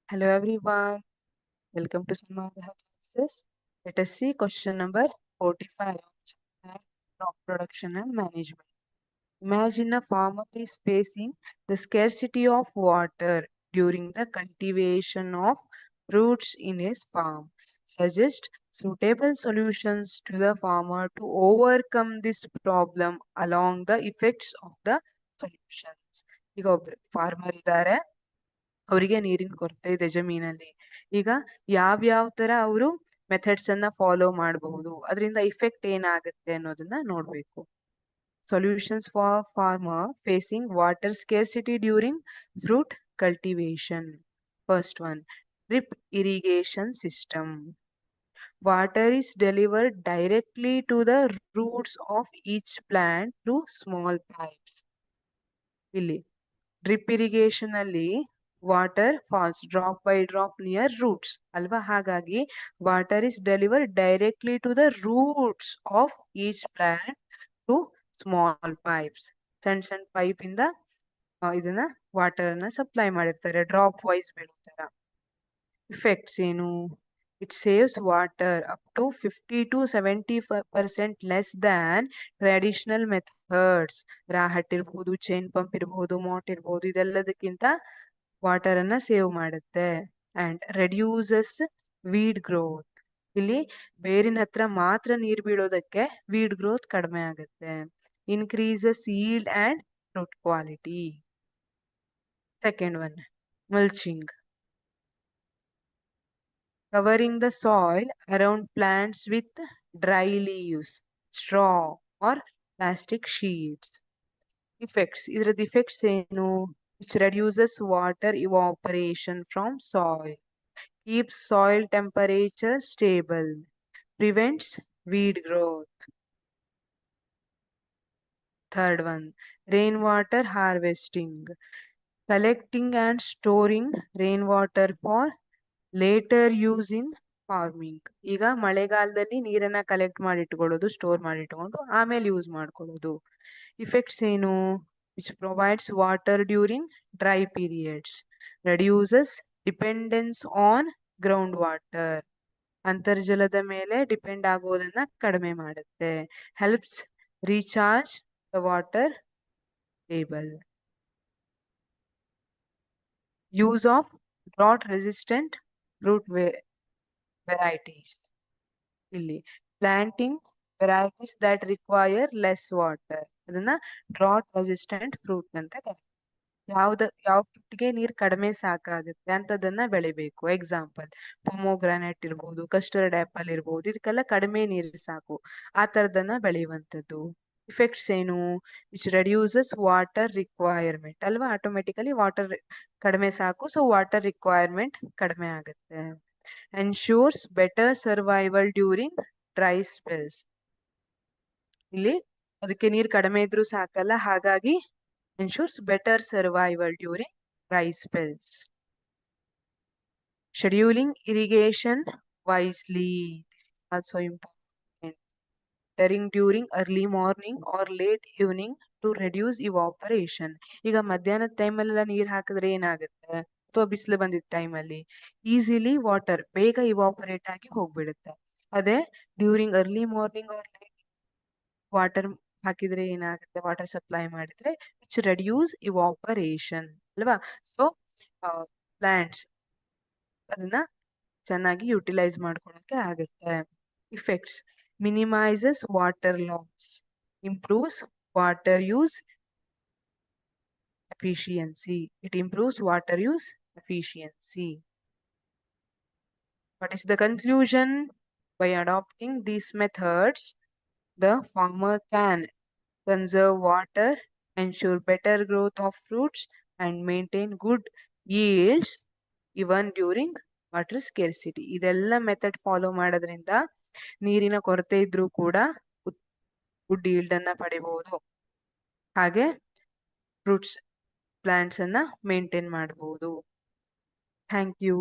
Hello everyone, welcome to Samadha Classes. Let us see question number 45 of chapter Crop Production and Management. Imagine a farmer is facing the scarcity of water during the cultivation of fruits in his farm. Suggest suitable solutions to the farmer to overcome this problem along the effects of the solutions. ಈಗ ಒಬ್ರು farmer ಇದ್ದಾರೆ, ಅವರಿಗೆ ನೀರಿನ ಕೊರತೆ ಇದೆ ಜಮೀನಲ್ಲಿ. ಈಗ ಯಾವ್ಯಾವ ತರ ಅವರು ಮೆಥಡ್ಸ್ ಅನ್ನ ಫಾಲೋ ಮಾಡಬಹುದು, ಅದರಿಂದ ಇಫೆಕ್ಟ್ ಏನಾಗುತ್ತೆ ಅನ್ನೋದನ್ನ ನೋಡ್ಬೇಕು. Solutions for farmer facing water scarcity during fruit cultivation. First one, drip irrigation system. Water is delivered directly to the roots of each plant through small pipes. ಇಲ್ಲಿ ಡ್ರಿಪ್ ಇರಿಗೇಷನ್ ಅಲ್ಲಿ water falls drop by drop near roots ಅಲ್ವಾ, ಹಾಗಾಗಿ water is deliver directly to the roots of each plant through small pipes. ಸಣ್ಣ ಸಣ್ಣ pipe ಇಂದ ಇದನ್ನ water ಅನ್ನ supply ಮಾಡಿರ್ತಾರೆ, ಡ್ರಾಪ್ ವೈಸ್ ಬೀಳೋ ತರ. ಇಫೆಕ್ಟ್ಸ್ ಏನು? It saves water up to 50 to 70% less than traditional methods. ರಾಹಟ್ ಇರ್ಬೋದು, ಚೈನ್ ಪಂಪ್ ಇರ್ಬೋದು, ಮಾಟ್ ಇರ್ಬೋದು, ಇದೆಲ್ಲದಕ್ಕಿಂತ ವಾಟರ್ ಅನ್ನ ಸೇವ್ ಮಾಡುತ್ತೆ. And reduces weed growth. ಇಲ್ಲಿ ಬೇರಿನ ಹತ್ರ ಮಾತ್ರ ನೀರ್ ಬೀಳೋದಕ್ಕೆ ವೀಡ್ ಗ್ರೋತ್ ಕಡಿಮೆ ಆಗುತ್ತೆ. Increases yield and fruit quality. Second one, mulching. Covering the soil around plants with dry leaves, straw or plastic sheets. Effects. ಇದರದ effects ಏನು? Which reduces water evaporation from soil, keeps soil temperature stable, prevents weed growth. Third one, rainwater harvesting. Collecting and storing rainwater for later use in farming. ಈಗ ಮಳೆಗಾಲದಲ್ಲಿ ನೀರನ್ನ collect ಮಾಡಿ ಇಟ್ಕೊಳ್ಳೋದು, store ಮಾಡಿ ಇಟ್ಕೊಂಡು ಆಮೇಲೆ use ಮಾಡ್ಕೊಳ್ಳೋದು. ಇಫೆಕ್ಟ್ಸ್ ಏನು? Which provides water during dry periods, reduces dependence on ground water. ಅಂತರ್ಜಲದ ಮೇಲೆ ಡಿಪೆಂಡ್ ಆಗೋದನ್ನ ಕಡಿಮೆ ಮಾಡುತ್ತೆ. Helps recharge the water table. Use of drought resistant fruit varieties. ಇಲ್ಲಿ planting varieties that require less water, ಅದನ್ನ drought resistant fruit ಅಂತ ಕರೀತಾರೆ. ಯಾವ ಫ್ರೂಟ್ಗೆ ನೀರ್ ಕಡಿಮೆ ಸಾಕಾಗುತ್ತೆ ಅಂತದನ್ನ ಬೆಳಿಬೇಕು. ಎಕ್ಸಾಂಪಲ್ ಪೊಮೊಗ್ರಾನೆಟ್ ಇರ್ಬೋದು, ಕಸ್ಟರ್ಡ್ ಆಪಲ್ ಇರ್ಬೋದು, ಇದಕ್ಕೆಲ್ಲ ಕಡಿಮೆ ನೀರು ಸಾಕು, ಆ ತರದನ್ನ ಬೆಳೆಯುವಂಥದ್ದು. ಇಫೆಕ್ಟ್ಸ್ ಏನು? ವಿಚ್ ರೆಡ್ಯೂಸಸ್ ವಾಟರ್ ರಿಕ್ವೈರ್ಮೆಂಟ್ ಅಲ್ವಾ, ಆಟೋಮೆಟಿಕಲಿ ವಾಟರ್ ಕಡಿಮೆ ಸಾಕು, ಸೊ ವಾಟರ್ ರಿಕ್ವೈರ್ಮೆಂಟ್ ಕಡಿಮೆ ಆಗುತ್ತೆ. Ensures better survival during dry spells. ಇಲ್ಲಿ ಅದಕ್ಕೆ ನೀರು ಕಡಿಮೆ ಇದ್ರೂ ಸಾಕಲ್ಲ, ಹಾಗಾಗಿ ensures better survival during dry spells. Scheduling irrigation wisely. This is also important. Watering during early morning or late evening to reduce evaporation. ಈಗ ಮಧ್ಯಾಹ್ನದ ಟೈಮಲ್ಲೆಲ್ಲ ನೀರ್ ಹಾಕಿದ್ರೆ ಏನಾಗುತ್ತೆ, ಅಥವಾ ಬಿಸಿಲು ಬಂದಿದ್ದ ಟೈಮಲ್ಲಿ ಈಸಿಲಿ ವಾಟರ್ ಬೇಗ ಇವಾಪರೇಟ್ ಆಗಿ ಹೋಗ್ಬಿಡುತ್ತೆ. ಅದೇ during early morning R light water ಹಾಕಿದ್ರೆ ಏನಾಗುತ್ತೆ, ವಾಟರ್ ಸಪ್ಲೈ ಮಾಡಿದ್ರೆ ವಿಚ್ ರೆಡ್ಯೂಸ್ ಇವಾಪರೇಷನ್ ಅಲ್ವಾ. ಸೊ ಪ್ಲಾಂಟ್ಸ್ ಅದನ್ನ ಚೆನ್ನಾಗಿ ಯುಟಿಲೈಸ್ ಮಾಡ್ಕೊಳಕ್ಕೆ ಆಗುತ್ತೆ. Effects minimises water loss, improves water use efficiency. It improves water use efficiency. What is the conclusion? By adopting these methods, the farmer can conserve water, ensure better growth of fruits, and maintain good yields even during water scarcity. ಇದೆಲ್ಲ method follow ಮಾಡೋದ್ರಿಂದ ನೀರಿನ ಕೊರತೆ ಇದ್ರೂ ಕೂಡ good yield ಅನ್ನ ಪಡಿಬಹುದು, ಹಾಗೆ fruits plants ಅನ್ನ ಮೇಂಟೈನ್ ಮಾಡಬಹುದು. Thank you.